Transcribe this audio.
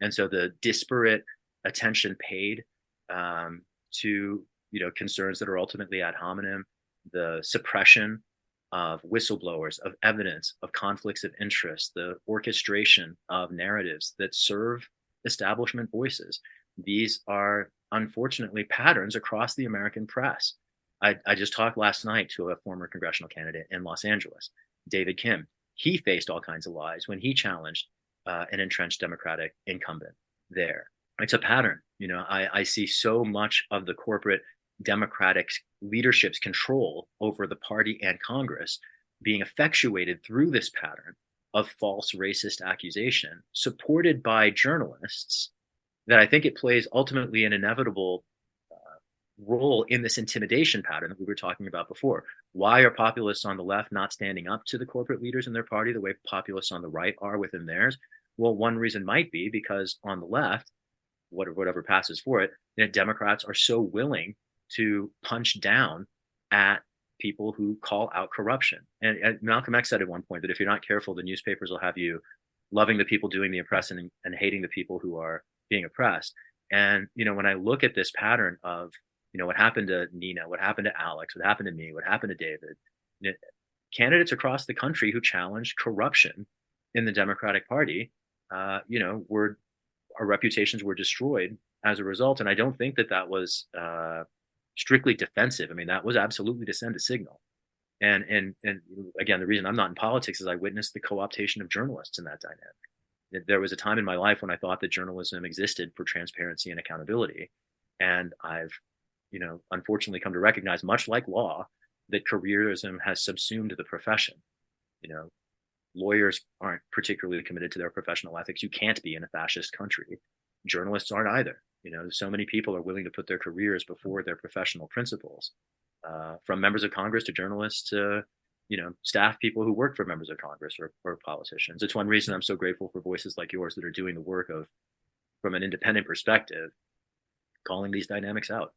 And so the disparate attention paid to concerns that are ultimately ad hominem, the suppression of whistleblowers, of evidence, of conflicts of interest, the orchestration of narratives that serve establishment voices. These are unfortunately patterns across the American press. I just talked last night to a former congressional candidate in Los Angeles, David Kim. He faced all kinds of lies when he challenged an entrenched Democratic incumbent there. It's a pattern. I see so much of the corporate Democratic leadership's control over the party and Congress being effectuated through this pattern of false racist accusation, supported by journalists, that I think it plays ultimately an inevitable role in this intimidation pattern that we were talking about before. Why are populists on the left not standing up to the corporate leaders in their party the way populists on the right are within theirs? Well, one reason might be because on the left, whatever passes for it, Democrats are so willing to punch down at people who call out corruption. And Malcolm X said at one point that if you're not careful, the newspapers will have you loving the people doing the oppressing and hating the people who are being oppressed. And when I look at this pattern of what happened to Nina, what happened to Alex, what happened to me, what happened to David, candidates across the country who challenged corruption in the Democratic Party, were our reputations were destroyed as a result. And I don't think that was strictly defensive. I mean, that was absolutely to send a signal. And again, the reason I'm not in politics is I witnessed the co-optation of journalists in that dynamic. There was a time in my life when I thought that journalism existed for transparency and accountability. And I've, unfortunately come to recognize, much like law, that careerism has subsumed the profession. Lawyers aren't particularly committed to their professional ethics. You can't be in a fascist country. Journalists aren't either. So many people are willing to put their careers before their professional principles, from members of Congress to journalists to, staff people who work for members of Congress or politicians. It's one reason I'm so grateful for voices like yours that are doing the work of, from an independent perspective, calling these dynamics out.